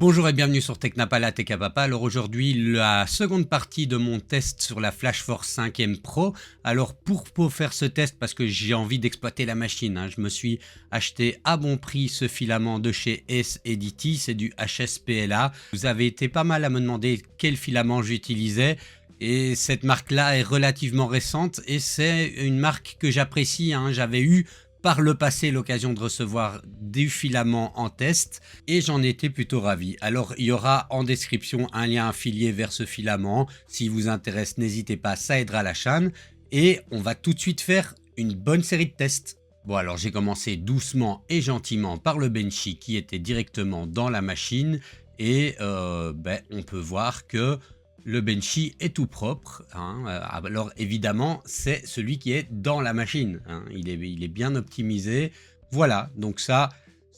Bonjour et bienvenue sur Technapala Techapapa. Alors aujourd'hui, la seconde partie de mon test sur la Flash Force 5M Pro. Alors pour faire ce test, parce que j'ai envie d'exploiter la machine, je me suis acheté à bon prix ce filament de chez S-Edity, c'est du HSPLA. Vous avez été pas mal à me demander quel filament j'utilisais. Et cette marque-là est relativement récente et c'est une marque que j'apprécie. J'avais eu par le passé l'occasion de recevoir du filament en test et j'en étais plutôt ravi. Alors il y aura en description un lien affilié vers ce filament. Si vous intéresse, n'hésitez pas, ça aidera la chaîne. Et on va tout de suite faire une bonne série de tests. Bon, alors j'ai commencé doucement et gentiment par le Benchy qui était directement dans la machine et on peut voir que le Benchy est tout propre, alors évidemment c'est celui qui est dans la machine, il est bien optimisé. Voilà, donc ça,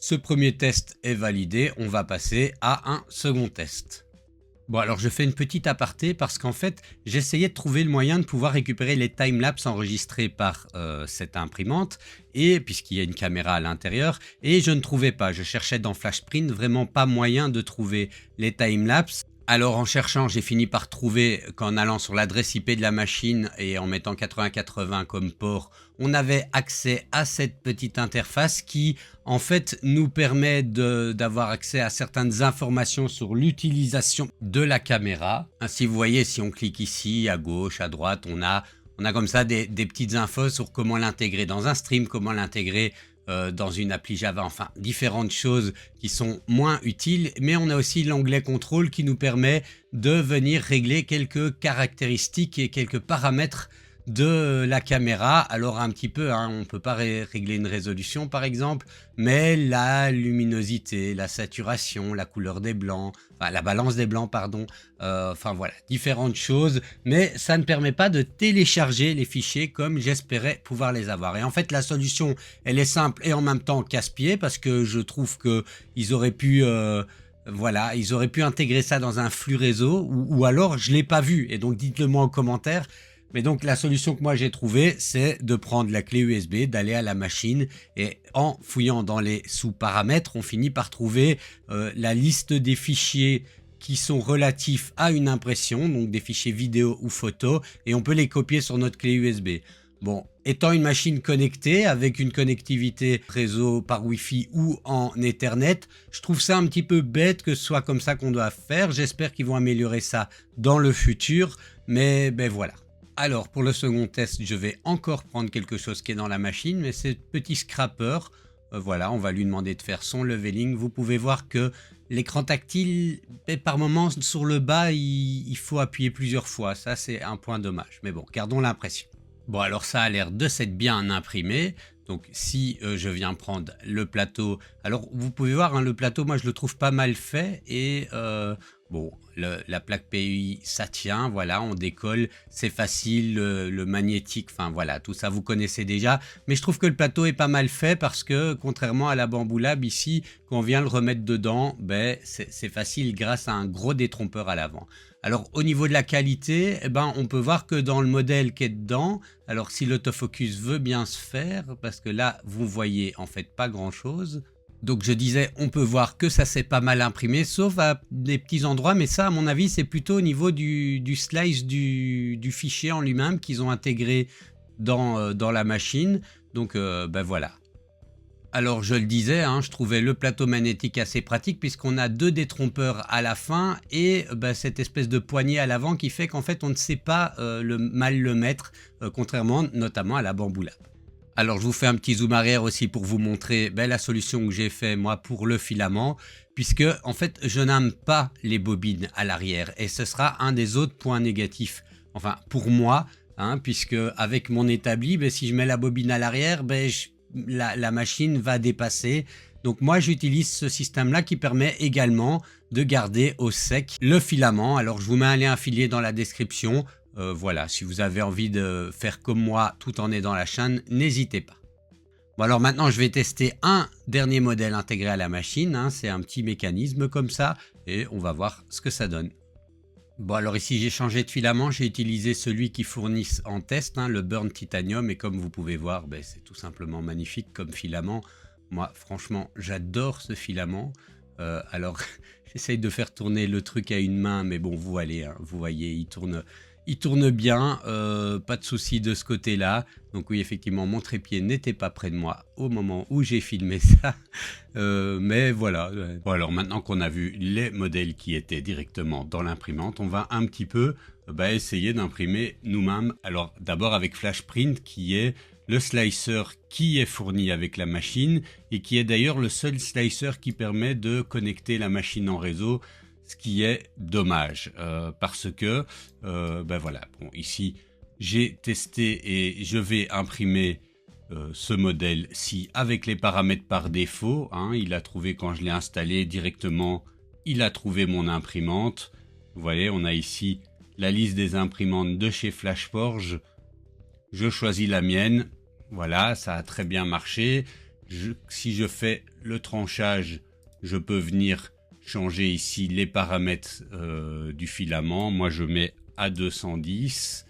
ce premier test est validé, on va passer à un second test. Bon, alors je fais une petite aparté parce qu'en fait j'essayais de trouver le moyen de pouvoir récupérer les timelapses enregistrés par cette imprimante, et puisqu'il y a une caméra à l'intérieur, et je ne trouvais pas, je cherchais dans FlashPrint, vraiment pas moyen de trouver les timelapses. Alors en cherchant, j'ai fini par trouver qu'en allant sur l'adresse IP de la machine et en mettant 8080 comme port, on avait accès à cette petite interface qui en fait nous permet d'avoir accès à certaines informations sur l'utilisation de la caméra. Ainsi vous voyez, si on clique ici à gauche, à droite, on a comme ça des petites infos sur comment l'intégrer dans un stream, comment l'intégrer dans une appli Java, enfin différentes choses qui sont moins utiles, mais on a aussi l'onglet contrôle qui nous permet de venir régler quelques caractéristiques et quelques paramètres de la caméra. Alors un petit peu, on ne peut pas régler une résolution par exemple, mais la luminosité, la saturation, la couleur des blancs, enfin la balance des blancs pardon, enfin voilà, différentes choses, mais ça ne permet pas de télécharger les fichiers comme j'espérais pouvoir les avoir. Et en fait la solution elle est simple et en même temps casse-pied, parce que je trouve que ils auraient pu ils auraient pu intégrer ça dans un flux réseau, ou alors je l'ai pas vu, et donc dites-le moi en commentaire. Mais donc la solution que moi j'ai trouvée, c'est de prendre la clé USB, d'aller à la machine, et en fouillant dans les sous-paramètres, on finit par trouver la liste des fichiers qui sont relatifs à une impression, donc des fichiers vidéo ou photo, et on peut les copier sur notre clé USB. Bon, étant une machine connectée avec une connectivité réseau par Wi-Fi ou en Ethernet, je trouve ça un petit peu bête que ce soit comme ça qu'on doit faire. J'espère qu'ils vont améliorer ça dans le futur, mais voilà. Alors pour le second test, je vais encore prendre quelque chose qui est dans la machine, mais c'est petit scrapper. Voilà, on va lui demander de faire son leveling. Vous pouvez voir que l'écran tactile, par moment sur le bas, il faut appuyer plusieurs fois. Ça c'est un point dommage, mais bon, gardons l'impression. Bon, alors ça a l'air de s'être bien imprimé. Donc si je viens prendre le plateau, alors vous pouvez voir, le plateau, moi je le trouve pas mal fait, et bon, la plaque PI ça tient, voilà, on décolle, c'est facile, le magnétique, enfin voilà, tout ça vous connaissez déjà, mais je trouve que le plateau est pas mal fait parce que contrairement à la Bamboo Lab ici, quand on vient le remettre dedans, c'est facile grâce à un gros détrompeur à l'avant. Alors au niveau de la qualité, on peut voir que dans le modèle qui est dedans, alors si l'autofocus veut bien se faire, parce que là vous voyez en fait pas grand chose. Donc je disais, on peut voir que ça s'est pas mal imprimé, sauf à des petits endroits, mais ça à mon avis c'est plutôt au niveau du slice du fichier en lui-même qu'ils ont intégré dans la machine. Donc voilà. Alors je le disais, je trouvais le plateau magnétique assez pratique puisqu'on a deux détrompeurs à la fin et cette espèce de poignée à l'avant qui fait qu'en fait on ne sait pas mal le mettre, contrairement notamment à la Bamboo Lab. Alors je vous fais un petit zoom arrière aussi pour vous montrer la solution que j'ai fait moi pour le filament, puisque en fait je n'aime pas les bobines à l'arrière et ce sera un des autres points négatifs, enfin pour moi, puisque avec mon établi, si je mets la bobine à l'arrière, la machine va dépasser. Donc moi j'utilise ce système là qui permet également de garder au sec le filament. Alors je vous mets un lien affilié dans la description. Voilà, si vous avez envie de faire comme moi tout en aidant la chaîne, n'hésitez pas. Bon alors maintenant je vais tester un dernier modèle intégré à la machine, c'est un petit mécanisme comme ça et on va voir ce que ça donne. Bon alors ici j'ai changé de filament, j'ai utilisé celui qui fournissent en test, le Burn Titanium, et comme vous pouvez voir, c'est tout simplement magnifique comme filament. Moi franchement j'adore ce filament. Alors, j'essaye de faire tourner le truc à une main, mais bon, vous voyez, il tourne bien, pas de souci de ce côté-là. Donc oui, effectivement, mon trépied n'était pas près de moi au moment où j'ai filmé ça. Mais voilà. Bon, alors maintenant qu'on a vu les modèles qui étaient directement dans l'imprimante, on va un petit peu essayer d'imprimer nous-mêmes. Alors d'abord avec Flashprint, qui est le slicer qui est fourni avec la machine et qui est d'ailleurs le seul slicer qui permet de connecter la machine en réseau, ce qui est dommage parce que voilà, bon, ici j'ai testé et je vais imprimer ce modèle-ci avec les paramètres par défaut, hein. Il a trouvé quand je l'ai installé directement, il a trouvé mon imprimante. Vous voyez, on a ici la liste des imprimantes de chez Flashforge. Je choisis la mienne. Voilà, ça a très bien marché. Si je fais le tranchage, je peux venir changer ici les paramètres du filament. Moi, je mets à 210.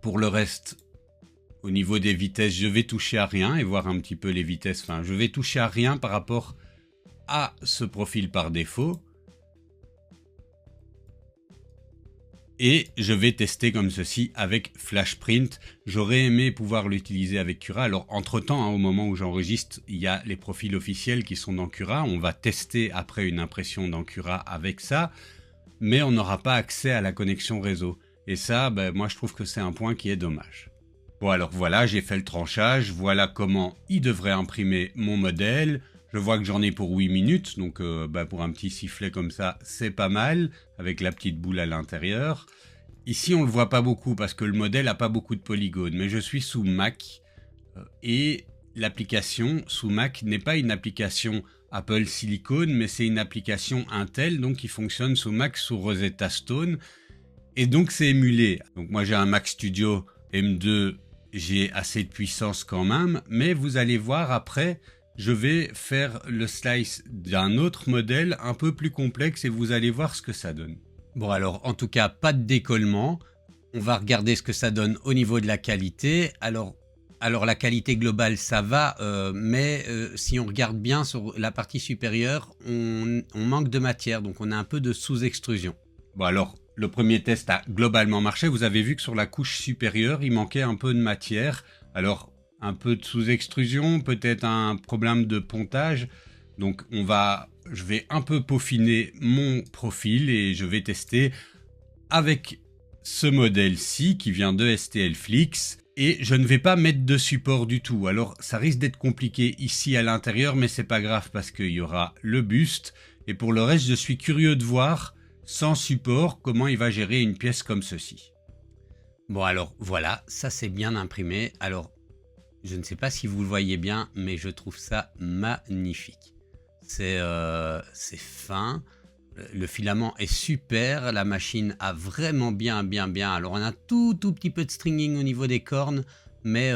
Pour le reste, au niveau des vitesses, je vais toucher à rien et voir un petit peu les vitesses. Enfin, je vais toucher à rien par rapport à ce profil par défaut. Et je vais tester comme ceci avec Flashprint. J'aurais aimé pouvoir l'utiliser avec Cura. Alors entre-temps, hein, au moment où j'enregistre, il y a les profils officiels qui sont dans Cura. On va tester après une impression dans Cura avec ça. Mais on n'aura pas accès à la connexion réseau. Et ça, moi je trouve que c'est un point qui est dommage. Bon alors voilà, j'ai fait le tranchage. Voilà comment il devrait imprimer mon modèle. Je vois que j'en ai pour 8 minutes, donc pour un petit sifflet comme ça, c'est pas mal, avec la petite boule à l'intérieur. Ici, on le voit pas beaucoup parce que le modèle n'a pas beaucoup de polygones, mais je suis sous Mac et l'application sous Mac n'est pas une application Apple Silicon, mais c'est une application Intel, donc qui fonctionne sous Mac sous Rosetta Stone, et donc c'est émulé. Donc moi j'ai un Mac Studio M2, j'ai assez de puissance quand même, mais vous allez voir après, je vais faire le slice d'un autre modèle un peu plus complexe et vous allez voir ce que ça donne. Bon alors, en tout cas, pas de décollement. On va regarder ce que ça donne au niveau de la qualité. Alors la qualité globale, ça va, mais si on regarde bien sur la partie supérieure, on manque de matière, donc on a un peu de sous-extrusion. Bon alors, le premier test a globalement marché. Vous avez vu que sur la couche supérieure, il manquait un peu de matière. Alors, un peu de sous-extrusion, peut-être un problème de pontage. Donc je vais un peu peaufiner mon profil et je vais tester avec ce modèle-ci qui vient de STLFlix. Et je ne vais pas mettre de support du tout. Alors ça risque d'être compliqué ici à l'intérieur, mais c'est pas grave parce qu'il y aura le buste. Et pour le reste, je suis curieux de voir sans support comment il va gérer une pièce comme ceci. Bon alors voilà, ça c'est bien imprimé. Alors je ne sais pas si vous le voyez bien, mais je trouve ça magnifique. C'est fin, le filament est super, la machine a vraiment bien. Alors on a tout petit peu de stringing au niveau des cornes, mais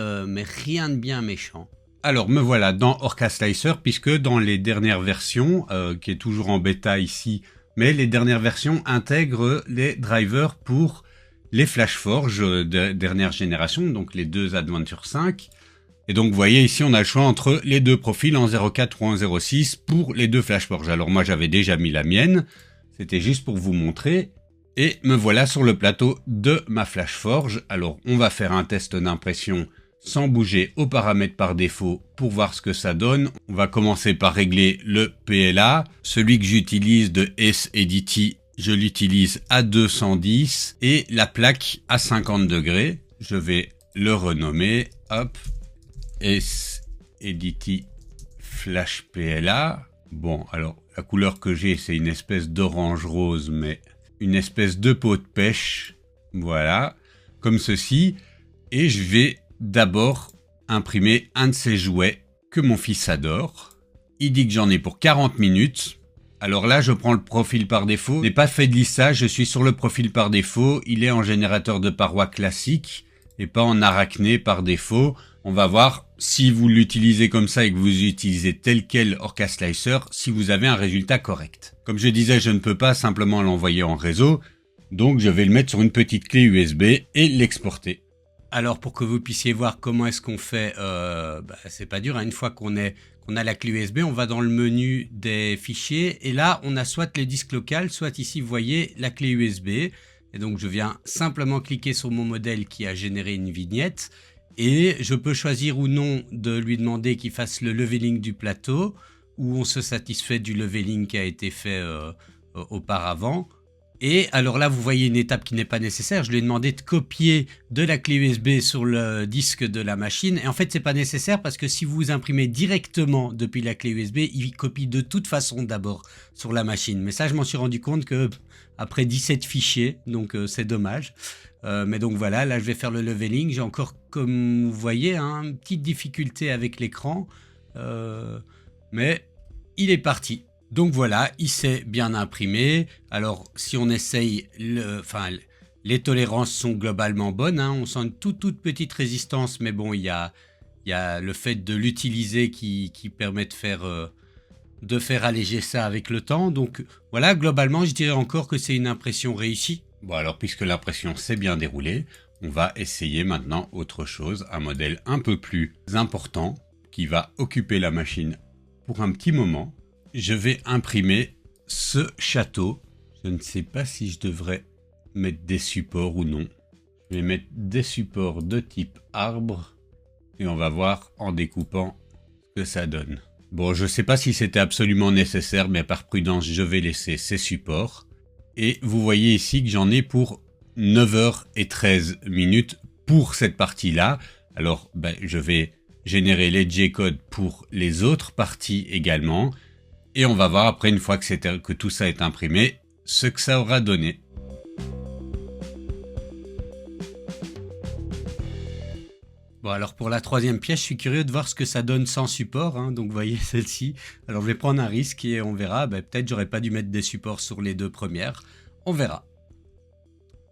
rien de bien méchant. Alors me voilà dans Orca Slicer, puisque dans les dernières versions, qui est toujours en bêta ici, mais les dernières versions intègrent les drivers pour les Flashforge de dernière génération, donc les deux Adventure 5. Et donc vous voyez ici on a le choix entre les deux profils en 0.4 ou en 0.6 pour les deux Flashforge. Alors moi j'avais déjà mis la mienne, c'était juste pour vous montrer. Et me voilà sur le plateau de ma Flashforge. Alors on va faire un test d'impression sans bouger aux paramètres par défaut pour voir ce que ça donne. On va commencer par régler le PLA. Celui que j'utilise de S-Edity, je l'utilise à 210 et la plaque à 50 degrés. Je vais le renommer, hop. S-Edity Flash PLA. Bon, alors la couleur que j'ai, c'est une espèce d'orange rose, mais une espèce de peau de pêche. Voilà, comme ceci. Et je vais d'abord imprimer un de ces jouets que mon fils adore. Il dit que j'en ai pour 40 minutes. Alors là, je prends le profil par défaut. Je n'ai pas fait de lissage, je suis sur le profil par défaut. Il est en générateur de parois classique et pas en arachné par défaut. On va voir si vous l'utilisez comme ça et que vous utilisez tel quel Orca Slicer, si vous avez un résultat correct. Comme je disais, je ne peux pas simplement l'envoyer en réseau, donc je vais le mettre sur une petite clé USB et l'exporter. Alors pour que vous puissiez voir comment est-ce qu'on fait, c'est pas dur, hein. Une fois qu'on a la clé USB, on va dans le menu des fichiers et là on a soit les disques locaux, soit ici vous voyez la clé USB. Et donc je viens simplement cliquer sur mon modèle qui a généré une vignette et je peux choisir ou non de lui demander qu'il fasse le leveling du plateau ou on se satisfait du leveling qui a été fait auparavant. Et alors là, vous voyez une étape qui n'est pas nécessaire. Je lui ai demandé de copier de la clé USB sur le disque de la machine. Et en fait, c'est pas nécessaire parce que si vous imprimez directement depuis la clé USB, il copie de toute façon d'abord sur la machine. Mais ça, je m'en suis rendu compte que après 17 fichiers, donc c'est dommage. Mais donc voilà, là, je vais faire le leveling. J'ai encore, comme vous voyez, hein, une petite difficulté avec l'écran. Mais il est parti. Donc voilà, il s'est bien imprimé. Alors si on essaye, les tolérances sont globalement bonnes, hein. On sent une toute petite résistance, mais bon, il y a le fait de l'utiliser qui permet de faire alléger ça avec le temps. Donc voilà, globalement, je dirais encore que c'est une impression réussie. Bon alors, puisque l'impression s'est bien déroulée, on va essayer maintenant autre chose, un modèle un peu plus important qui va occuper la machine pour un petit moment. Je vais imprimer ce château. Je ne sais pas si je devrais mettre des supports ou non. Je vais mettre des supports de type arbre et on va voir en découpant ce que ça donne. Bon, je ne sais pas si c'était absolument nécessaire, mais par prudence, je vais laisser ces supports. Et vous voyez ici que j'en ai pour 9h13 pour cette partie-là. Alors, je vais générer les G-codes pour les autres parties également. Et on va voir après, une fois que tout ça est imprimé, ce que ça aura donné. Bon, alors pour la troisième pièce, je suis curieux de voir ce que ça donne sans support, hein. Donc vous voyez celle-ci. Alors je vais prendre un risque et on verra. Peut-être j'aurais pas dû mettre des supports sur les deux premières. On verra.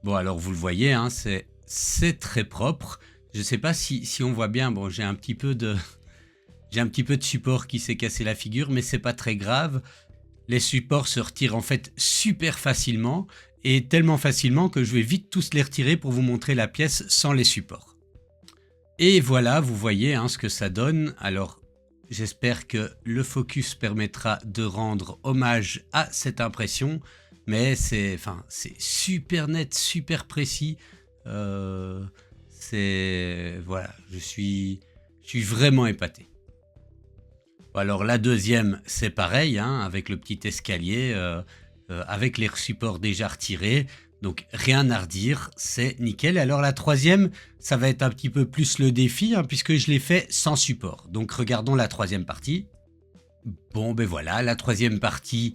Bon, alors vous le voyez, hein, c'est très propre. Je sais pas si on voit bien. Bon, j'ai un petit peu de support qui s'est cassé la figure, mais c'est pas très grave. Les supports se retirent en fait super facilement et tellement facilement que je vais vite tous les retirer pour vous montrer la pièce sans les supports. Et voilà, vous voyez ce que ça donne. Alors, j'espère que le focus permettra de rendre hommage à cette impression, mais c'est super net, super précis. Voilà, je suis vraiment épaté. Alors la deuxième, c'est pareil, hein, avec le petit escalier, avec les supports déjà retirés. Donc rien à redire, c'est nickel. Alors la troisième, ça va être un petit peu plus le défi, hein, puisque je l'ai fait sans support. Donc regardons la troisième partie. Bon, voilà, la troisième partie,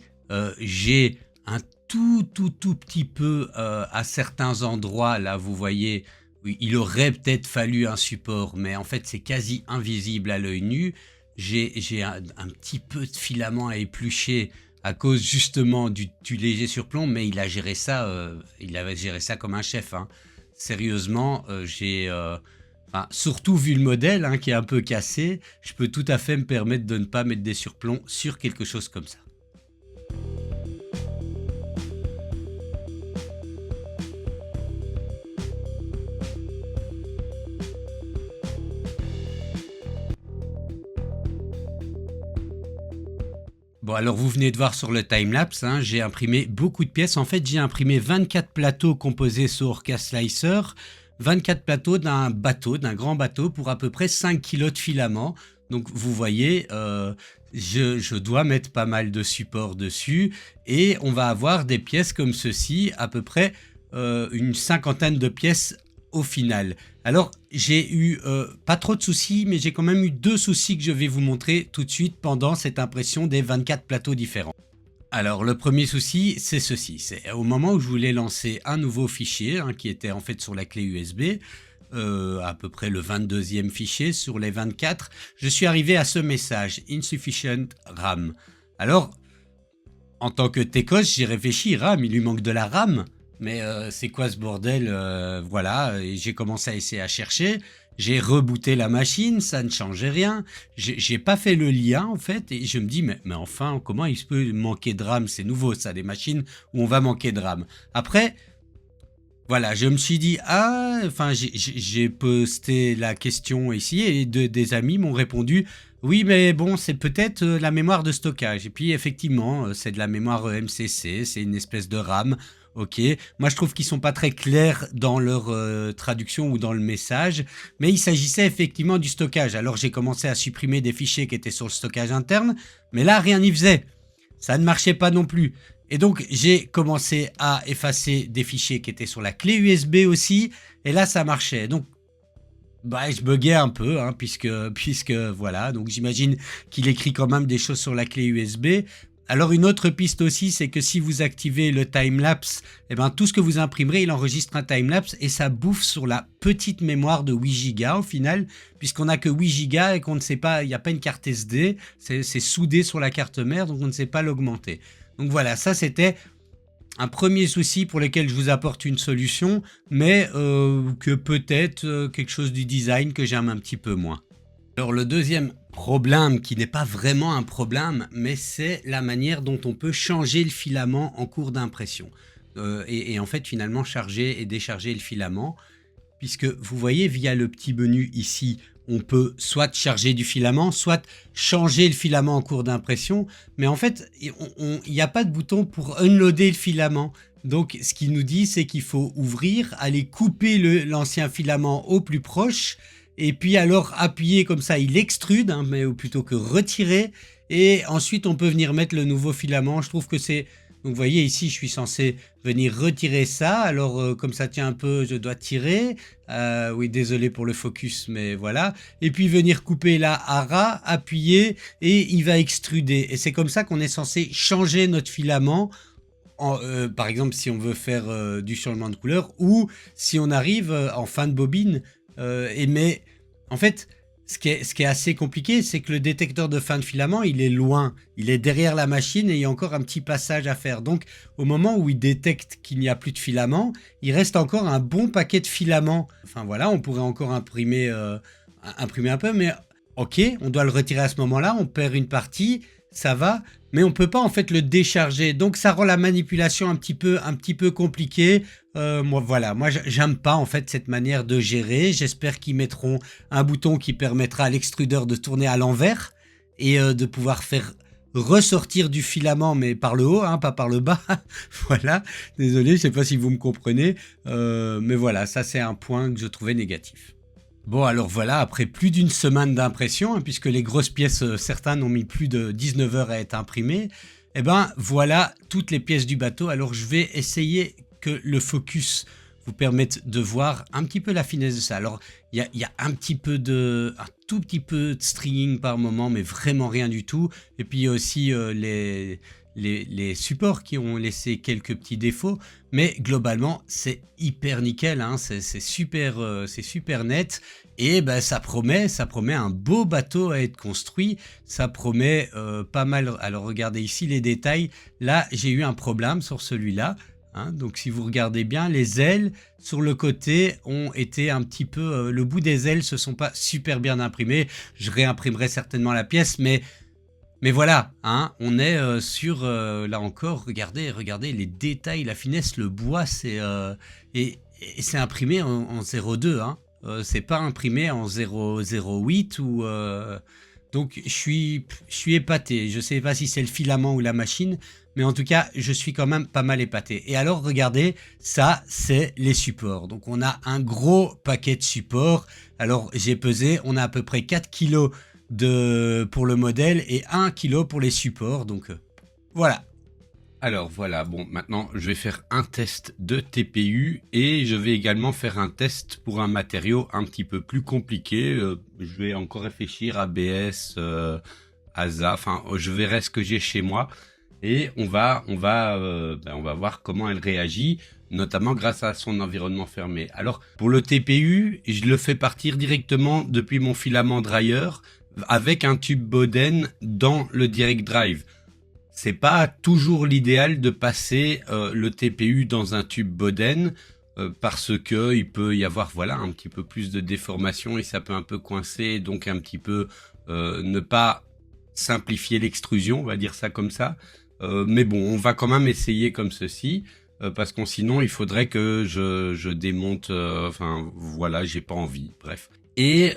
j'ai un tout petit peu à certains endroits, là vous voyez, il aurait peut-être fallu un support, mais en fait c'est quasi invisible à l'œil nu. J'ai un petit peu de filament à éplucher à cause justement du léger surplomb, mais il avait géré ça comme un chef, hein. Sérieusement, surtout vu le modèle, hein, qui est un peu cassé, je peux tout à fait me permettre de ne pas mettre des surplombs sur quelque chose comme ça. Bon, alors vous venez de voir sur le timelapse, hein, j'ai imprimé beaucoup de pièces. En fait, j'ai imprimé 24 plateaux composés sur Orca Slicer, 24 plateaux d'un grand bateau pour à peu près 5 kg de filament. Donc vous voyez, je dois mettre pas mal de supports dessus et on va avoir des pièces comme ceci, à peu près une cinquantaine de pièces au final. Alors j'ai eu pas trop de soucis, mais j'ai quand même eu 2 soucis que je vais vous montrer tout de suite pendant cette impression des 24 plateaux différents. Alors le premier souci, c'est ceci, c'est au moment où je voulais lancer un nouveau fichier, hein, qui était en fait sur la clé USB, à peu près le 22e fichier sur les 24, je suis arrivé à ce message, Insufficient RAM. Alors, en tant que techos, j'ai réfléchi, RAM, il lui manque de la RAM. Mais c'est quoi ce bordel, voilà, et j'ai commencé à essayer à chercher, j'ai rebooté la machine, ça ne changeait rien, j'ai pas fait le lien en fait, et je me dis mais enfin comment il se peut manquer de RAM, c'est nouveau ça, des machines où on va manquer de RAM. Après, Voilà, je me suis dit, ah, enfin, j'ai posté la question ici et des amis m'ont répondu, oui, mais bon, c'est peut-être la mémoire de stockage. Et puis, effectivement, c'est de la mémoire MCC, c'est une espèce de RAM. Ok, moi je trouve qu'ils sont pas très clairs dans leur traduction ou dans le message, mais il s'agissait effectivement du stockage. Alors j'ai commencé à supprimer des fichiers qui étaient sur le stockage interne, mais là rien n'y faisait. Ça ne marchait pas non plus. Et donc, j'ai commencé à effacer des fichiers qui étaient sur la clé USB aussi. Et là, ça marchait. Donc, bah, je buguais un peu, hein, puisque voilà. Donc, j'imagine qu'il écrit quand même des choses sur la clé USB. Alors, une autre piste aussi, c'est que si vous activez le timelapse, eh ben, tout ce que vous imprimerez, il enregistre un timelapse et ça bouffe sur la petite mémoire de 8 Go au final, puisqu'on n'a que 8 Go et qu'on ne sait pas, il n'y a pas une carte SD, c'est soudé sur la carte mère, donc on ne sait pas l'augmenter. Donc voilà, ça c'était un premier souci pour lequel je vous apporte une solution, mais que peut-être quelque chose du design que j'aime un petit peu moins. Alors le deuxième problème, qui n'est pas vraiment un problème, mais c'est la manière dont on peut changer le filament en cours d'impression. Et en fait finalement charger et décharger le filament, puisque vous voyez via le petit menu ici, on peut soit charger du filament, soit changer le filament en cours d'impression, mais en fait, il n'y a pas de bouton pour unloader le filament. Donc, ce qu'il nous dit, c'est qu'il faut ouvrir, aller couper l'ancien filament au plus proche, et puis alors appuyer comme ça, il extrude, hein, mais plutôt que retirer, et ensuite on peut venir mettre le nouveau filament. Je trouve que c'est... Donc vous voyez ici, je suis censé venir retirer ça. Alors comme ça tient un peu, je dois tirer. Oui, désolé pour le focus, mais voilà. Et puis venir couper là à ras, appuyer et il va extruder. Et c'est comme ça qu'on est censé changer notre filament. Par exemple, si on veut faire du changement de couleur ou si on arrive en fin de bobine. Mais en fait, ce qui est assez compliqué, c'est que le détecteur de fin de filament, il est loin. Il est derrière la machine et il y a encore un petit passage à faire. Donc, au moment où il détecte qu'il n'y a plus de filament, il reste encore un bon paquet de filaments. Enfin voilà, on pourrait encore imprimer un peu, mais ok, on doit le retirer à ce moment-là, on perd une partie, ça va, mais on peut pas en fait le décharger. Donc ça rend la manipulation un petit peu compliquée. Moi j'aime pas en fait cette manière de gérer. J'espère qu'ils mettront un bouton qui permettra à l'extrudeur de tourner à l'envers et de pouvoir faire ressortir du filament, mais par le haut, hein, pas par le bas. Voilà, désolé, je sais pas si vous me comprenez, mais voilà, ça c'est un point que je trouvais négatif. Bon, alors voilà, après plus d'une semaine d'impression, hein, puisque les grosses pièces, certaines ont mis plus de 19 heures à être imprimées, eh ben voilà toutes les pièces du bateau. Alors je vais essayer que le focus vous permette de voir un petit peu la finesse de ça. Alors il y a un tout petit peu de stringing par moment, mais vraiment rien du tout. Et puis il y a aussi les supports qui ont laissé quelques petits défauts, mais globalement c'est hyper nickel, hein, c'est super net et ben, ça promet un beau bateau à être construit, ça promet pas mal. Alors regardez ici les détails, là j'ai eu un problème sur celui-là. Hein, donc si vous regardez bien, les ailes sur le côté ont été un petit peu... le bout des ailes se sont pas super bien imprimés. Je réimprimerai certainement la pièce, mais voilà, hein, on est sur, là encore, regardez les détails, la finesse, le bois, et c'est imprimé en 0,2, hein, c'est pas imprimé en 0,08 ou... donc je suis épaté, je sais pas si c'est le filament ou la machine, mais en tout cas, je suis quand même pas mal épaté. Et alors, regardez, ça, c'est les supports. Donc, on a un gros paquet de supports. Alors, j'ai pesé, on a à peu près 4 kilos pour le modèle et 1 kg pour les supports. Donc, voilà. Alors voilà, bon, maintenant je vais faire un test de TPU et je vais également faire un test pour un matériau un petit peu plus compliqué. Je vais encore réfléchir à ABS, ASA, enfin je verrai ce que j'ai chez moi et on va voir comment elle réagit, notamment grâce à son environnement fermé. Alors pour le TPU, je le fais partir directement depuis mon filament dryer avec un tube Boden dans le direct drive. C'est pas toujours l'idéal de passer le TPU dans un tube Boden parce que il peut y avoir voilà un petit peu plus de déformation et ça peut un peu coincer, donc un petit peu ne pas simplifier l'extrusion, on va dire ça comme ça. Mais bon, on va quand même essayer comme ceci. parce que sinon il faudrait que je démonte, enfin voilà, j'ai pas envie, bref. Et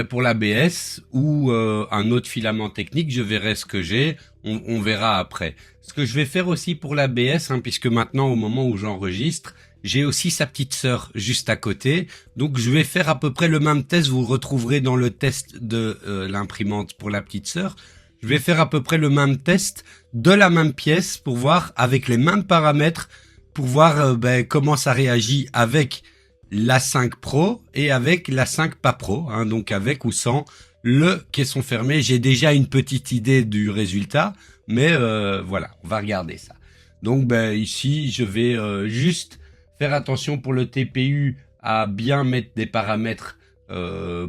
pour l'ABS ou un autre filament technique, je verrai ce que j'ai, on verra après. Ce que je vais faire aussi pour l'ABS, puisque maintenant au moment où j'enregistre, j'ai aussi sa petite sœur juste à côté, donc je vais faire à peu près le même test, vous le retrouverez dans le test de l'imprimante pour la petite sœur. Je vais faire à peu près le même test de la même pièce pour voir avec les mêmes paramètres, pour voir comment ça réagit avec la 5 Pro et avec la 5 pas Pro, donc avec ou sans le caisson fermé. J'ai déjà une petite idée du résultat, mais voilà, on va regarder ça. Donc ici, je vais juste faire attention pour le TPU à bien mettre des paramètres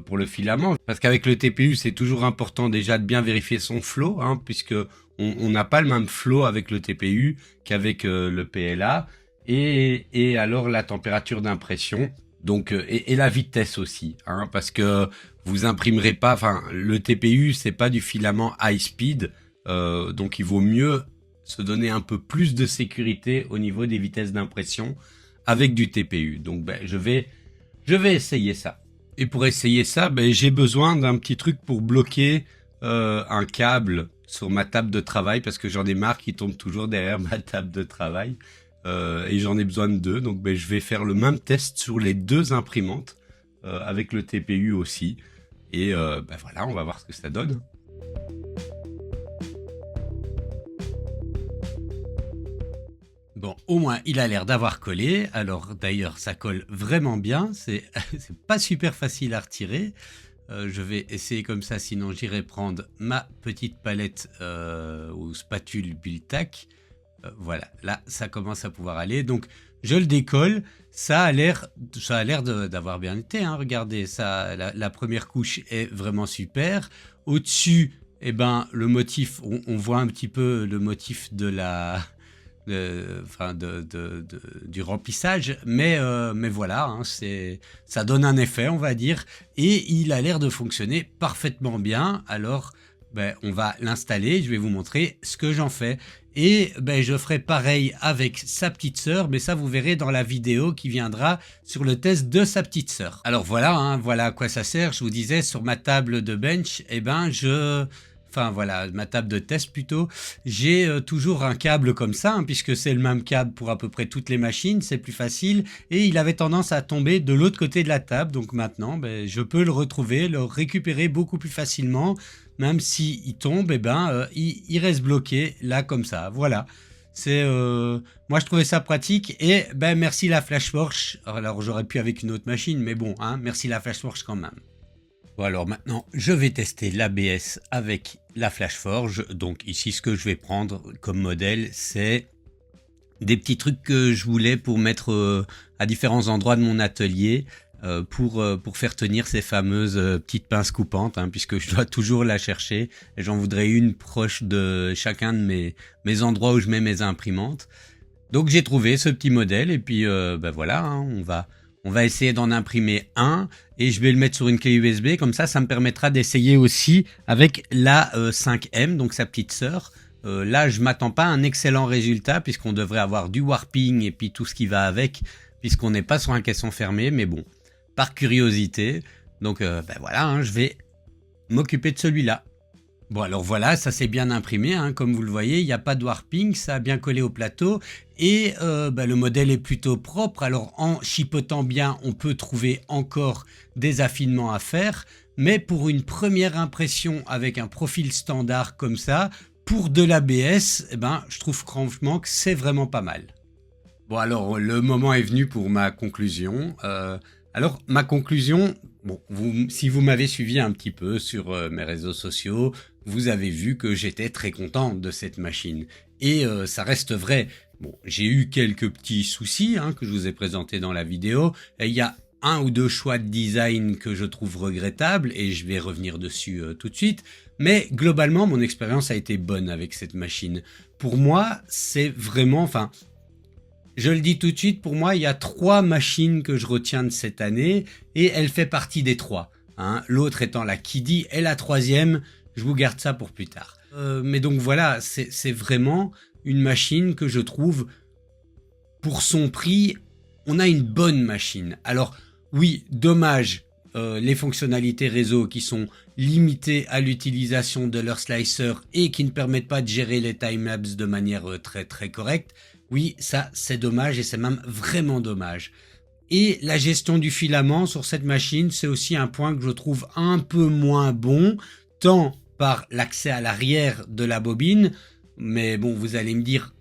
pour le filament, parce qu'avec le TPU, c'est toujours important déjà de bien vérifier son flow, puisque on n'a pas le même flow avec le TPU qu'avec le PLA. Et alors la température d'impression, donc et la vitesse aussi, parce que vous imprimerez pas, enfin le TPU c'est pas du filament high speed, donc il vaut mieux se donner un peu plus de sécurité au niveau des vitesses d'impression avec du TPU. Donc je vais essayer ça. Et pour essayer ça, j'ai besoin d'un petit truc pour bloquer un câble sur ma table de travail, parce que j'en ai marre qui tombe toujours derrière ma table de travail. Et j'en ai besoin de deux, donc je vais faire le même test sur les deux imprimantes avec le TPU aussi, et voilà, on va voir ce que ça donne. Bon, au moins il a l'air d'avoir collé. Alors d'ailleurs ça colle vraiment bien, c'est pas super facile à retirer. Je vais essayer comme ça, sinon j'irai prendre ma petite palette ou spatule Bultac. Voilà, là ça commence à pouvoir aller, donc je le décolle. Ça a l'air d'avoir bien été, regardez ça, la première couche est vraiment super. Au-dessus, le motif, on voit un petit peu le motif de du remplissage, mais voilà, ça donne un effet, on va dire, et il a l'air de fonctionner parfaitement bien. Alors on va l'installer, je vais vous montrer ce que j'en fais. Et je ferai pareil avec sa petite sœur, mais ça vous verrez dans la vidéo qui viendra sur le test de sa petite sœur. Alors voilà, voilà à quoi ça sert. Je vous disais, sur ma table de bench, ma table de test plutôt, j'ai toujours un câble comme ça, puisque c'est le même câble pour à peu près toutes les machines, c'est plus facile, et il avait tendance à tomber de l'autre côté de la table, donc maintenant je peux le retrouver, le récupérer beaucoup plus facilement. Même s'il tombe, il reste bloqué là comme ça. Voilà. Moi je trouvais ça pratique, et merci la Flashforge. Alors j'aurais pu avec une autre machine, mais bon, merci la Flashforge quand même. Bon, alors maintenant je vais tester l'ABS avec la Flashforge. Donc ici ce que je vais prendre comme modèle, c'est des petits trucs que je voulais pour mettre à différents endroits de mon atelier. Pour faire tenir ces fameuses petites pinces coupantes, puisque je dois toujours la chercher, et j'en voudrais une proche de chacun de mes endroits où je mets mes imprimantes. Donc j'ai trouvé ce petit modèle, et puis voilà, on va essayer d'en imprimer un, et je vais le mettre sur une clé USB, comme ça me permettra d'essayer aussi avec la 5M, donc sa petite sœur. Là je m'attends pas à un excellent résultat, puisqu'on devrait avoir du warping et puis tout ce qui va avec, puisqu'on n'est pas sur un caisson fermé, mais bon, par curiosité. Donc voilà, je vais m'occuper de celui-là. Bon alors voilà, ça s'est bien imprimé, comme vous le voyez, il n'y a pas de warping, ça a bien collé au plateau, et le modèle est plutôt propre. Alors en chipotant bien, on peut trouver encore des affinements à faire, mais pour une première impression avec un profil standard comme ça, pour de l'ABS, je trouve franchement que c'est vraiment pas mal. Bon alors le moment est venu pour ma conclusion. Alors ma conclusion, si vous m'avez suivi un petit peu sur mes réseaux sociaux, vous avez vu que j'étais très content de cette machine. Et ça reste vrai. Bon, j'ai eu quelques petits soucis que je vous ai présentés dans la vidéo. Il y a un ou deux choix de design que je trouve regrettables, et je vais revenir dessus tout de suite. Mais globalement, mon expérience a été bonne avec cette machine. Pour moi, c'est vraiment... Je le dis tout de suite, pour moi, il y a 3 machines que je retiens de cette année, et elle fait partie des 3. L'autre étant la Kiddy, et la 3e, je vous garde ça pour plus tard. Mais donc voilà, c'est vraiment une machine que je trouve pour son prix, on a une bonne machine. Alors oui, dommage, les fonctionnalités réseau qui sont limitées à l'utilisation de leur slicer et qui ne permettent pas de gérer les timelapses de manière très très correcte. Oui, ça c'est dommage et c'est même vraiment dommage. Et la gestion du filament sur cette machine, c'est aussi un point que je trouve un peu moins bon, tant par l'accès à l'arrière de la bobine, mais bon, vous allez me dire,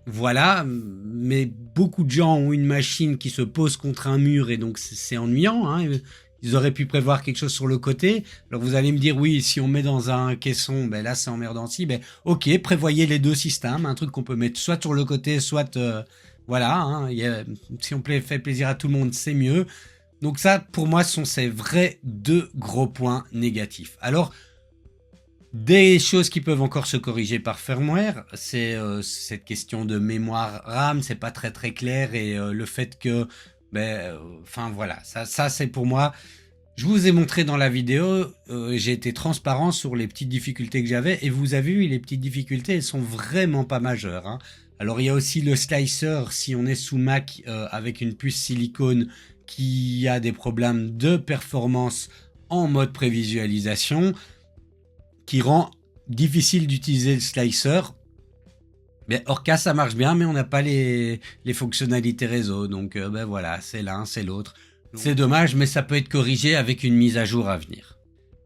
voilà, mais beaucoup de gens ont une machine qui se pose contre un mur et donc c'est ennuyant, hein. Ils auraient pu prévoir quelque chose sur le côté. Alors vous allez me dire, oui, si on met dans un caisson, ben là c'est emmerdant aussi. Ben ok, prévoyez les deux systèmes, un truc qu'on peut mettre soit sur le côté, soit voilà. Hein, si on fait plaisir à tout le monde, c'est mieux. Donc ça, pour moi, sont ces vrais deux gros points négatifs. Alors, des choses qui peuvent encore se corriger par firmware, c'est cette question de mémoire RAM, c'est pas très très clair et le fait que, enfin voilà, ça c'est pour moi. Je vous ai montré dans la vidéo, j'ai été transparent sur les petites difficultés que j'avais et vous avez vu les petites difficultés, elles sont vraiment pas majeures. Hein. Alors il y a aussi le slicer si on est sous Mac avec une puce silicone qui a des problèmes de performance en mode prévisualisation, qui rend difficile d'utiliser le slicer. Mais Orca ça marche bien, mais on n'a pas les fonctionnalités réseau, donc ben voilà, c'est l'un, c'est l'autre. C'est dommage, mais ça peut être corrigé avec une mise à jour à venir.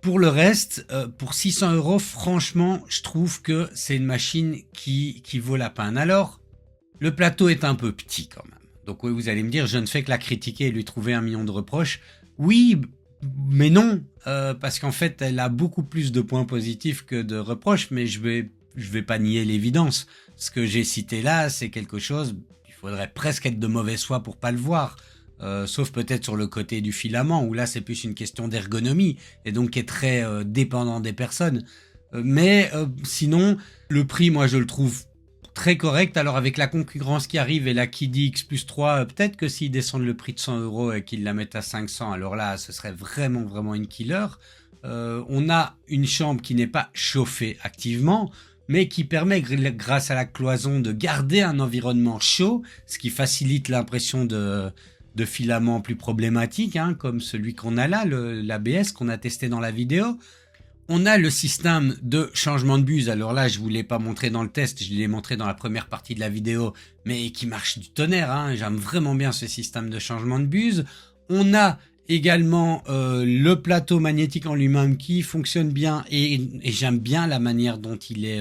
Pour le reste, pour 600 €, franchement, je trouve que c'est une machine qui vaut la peine. Alors, le plateau est un peu petit quand même. Donc oui, vous allez me dire, je ne fais que la critiquer et lui trouver 1 million de reproches. Oui, mais non, parce qu'en fait, elle a beaucoup plus de points positifs que de reproches, mais je vais pas nier l'évidence. Ce que j'ai cité là, c'est quelque chose, il faudrait presque être de mauvaise foi pour pas le voir. Sauf peut-être sur le côté du filament, où là c'est plus une question d'ergonomie, et donc qui est très dépendant des personnes. Mais sinon, le prix, moi je le trouve très correct. Alors avec la concurrence qui arrive et la Kiddy X+3, peut-être que s'ils descendent le prix de 100 € et qu'ils la mettent à 500, alors là ce serait vraiment vraiment une killer. On a une chambre qui n'est pas chauffée activement, mais qui permet grâce à la cloison de garder un environnement chaud, ce qui facilite l'impression de filaments plus problématiques, hein, comme celui qu'on a là, l'ABS qu'on a testé dans la vidéo. On a le système de changement de buse. Alors là, je vous l'ai pas montré dans le test, je l'ai montré dans la première partie de la vidéo, mais qui marche du tonnerre. Hein. J'aime vraiment bien ce système de changement de buse. On a également le plateau magnétique en lui-même qui fonctionne bien et j'aime bien la manière dont il est,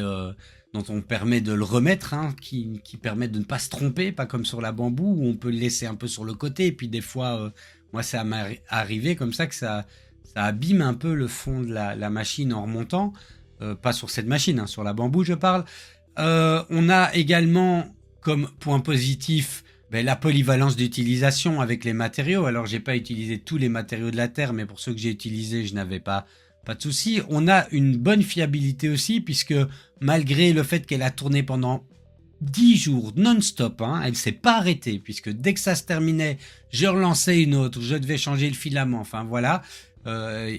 dont on permet de le remettre, hein, qui permet de ne pas se tromper, pas comme sur la bambou où on peut le laisser un peu sur le côté et puis des fois, moi ça m'est arrivé comme ça que ça abîme un peu le fond de la machine en remontant, pas sur cette machine, hein, sur la bambou je parle. On a également comme point positif la polyvalence d'utilisation avec les matériaux. Alors j'ai pas utilisé tous les matériaux de la Terre, mais pour ceux que j'ai utilisés, je n'avais pas de souci. On a une bonne fiabilité aussi, puisque malgré le fait qu'elle a tourné pendant 10 jours non-stop, hein, elle s'est pas arrêtée, puisque dès que ça se terminait, je relançais une autre, je devais changer le filament, enfin voilà.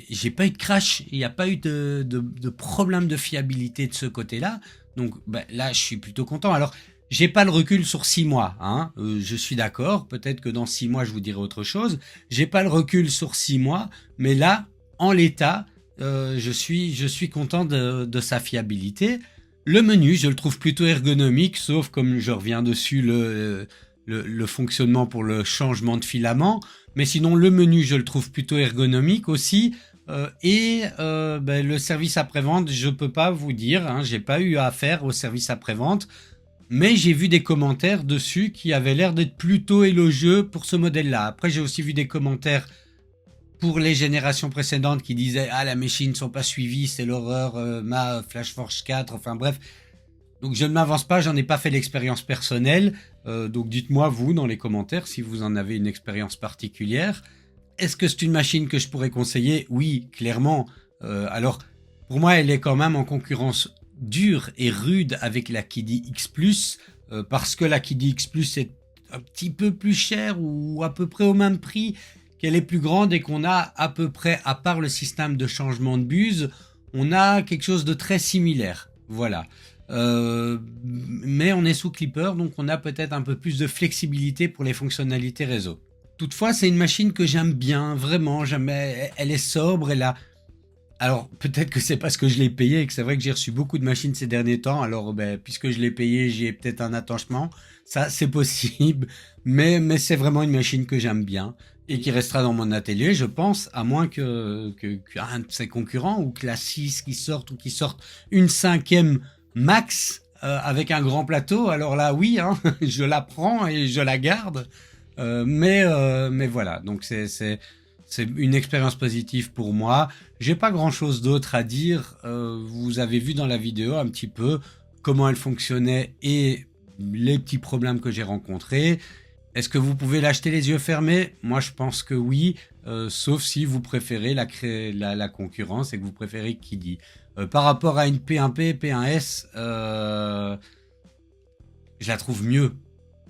J'ai pas eu de crash, il n'y a pas eu de problème de fiabilité de ce côté-là. Donc là, je suis plutôt content. Alors, j'ai pas le recul sur 6 mois, hein. Je suis d'accord, peut-être que dans 6 mois, je vous dirai autre chose. J'ai pas le recul sur 6 mois, mais là, en l'état, je suis content de sa fiabilité. Le menu, je le trouve plutôt ergonomique, sauf comme je reviens dessus, le fonctionnement pour le changement de filament. Mais sinon, le menu, je le trouve plutôt ergonomique aussi. Le service après-vente, je peux pas vous dire, hein, j'ai pas eu affaire au service après-vente. Mais j'ai vu des commentaires dessus qui avaient l'air d'être plutôt élogieux pour ce modèle-là. Après, j'ai aussi vu des commentaires pour les générations précédentes qui disaient « Ah, la machine ne sont pas suivies, c'est l'horreur, ma FlashForge 4, enfin bref. » Donc je ne m'avance pas, j'en ai pas fait l'expérience personnelle. Donc dites-moi, vous, dans les commentaires, si vous en avez une expérience particulière. Est-ce que c'est une machine que je pourrais conseiller? Oui, clairement. Alors, pour moi, elle est quand même en concurrence dure et rude avec la Kiddy X+, parce que la Kiddy X+ est un petit peu plus chère ou à peu près au même prix, qu'elle est plus grande et qu'on a à peu près, à part le système de changement de buse, on a quelque chose de très similaire. Voilà. mais on est sous Clipper, donc on a peut-être un peu plus de flexibilité pour les fonctionnalités réseau. Toutefois, c'est une machine que j'aime bien, vraiment, elle est sobre, alors peut-être que c'est parce que je l'ai payé et que c'est vrai que j'ai reçu beaucoup de machines ces derniers temps, alors puisque je l'ai payé, j'ai peut-être un attachement, ça c'est possible, mais c'est vraiment une machine que j'aime bien et qui restera dans mon atelier, je pense, à moins qu'un de ses concurrents ou que la 6 qui sorte ou qui sorte une 5e max avec un grand plateau, alors là oui, hein, je la prends et je la garde, mais voilà, donc c'est une expérience positive pour moi. J'ai pas grand chose d'autre à dire. Vous avez vu dans la vidéo un petit peu comment elle fonctionnait et les petits problèmes que j'ai rencontrés. Est-ce que vous pouvez l'acheter les yeux fermés? Moi, je pense que oui, sauf si vous préférez la concurrence et que vous préférez qui dit. Par rapport à une P1P, P1S, je la trouve mieux.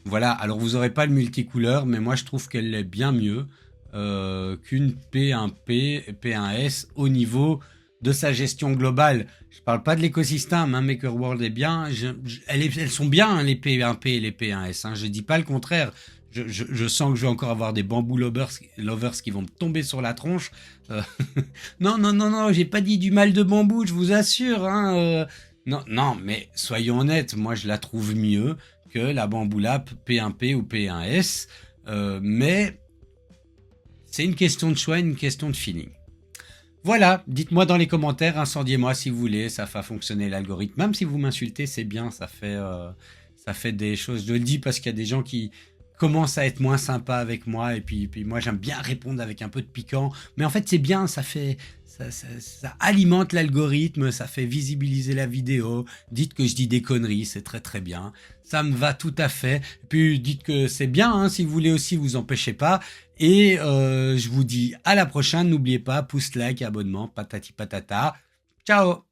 Voilà, alors vous n'aurez pas le multicouleur, mais moi je trouve qu'elle est bien mieux qu'une P1P, P1S au niveau de sa gestion globale. Je parle pas de l'écosystème, hein, MakerWorld est bien, elles sont bien hein, les P1P et les P1S, hein, je dis pas le contraire. Je sens que je vais encore avoir des bamboo lovers qui vont me tomber sur la tronche. Non, j'ai pas dit du mal de bambou, je vous assure. Hein, non, mais soyons honnêtes, moi je la trouve mieux que la Bamboo Lab P1P ou P1S, mais c'est une question de choix, une question de feeling. Voilà, dites-moi dans les commentaires, incendiez-moi si vous voulez, ça fait fonctionner l'algorithme. Même si vous m'insultez, c'est bien, ça fait des choses. Je le dis parce qu'il y a des gens qui commencent à être moins sympas avec moi et puis moi j'aime bien répondre avec un peu de piquant. Mais en fait c'est bien, ça alimente l'algorithme, ça fait visibiliser la vidéo. Dites que je dis des conneries, c'est très très bien. Ça me va tout à fait. Et puis dites que c'est bien, hein, si vous voulez aussi, vous empêchez pas. Et je vous dis à la prochaine. N'oubliez pas, pouce, like, abonnement, patati patata. Ciao!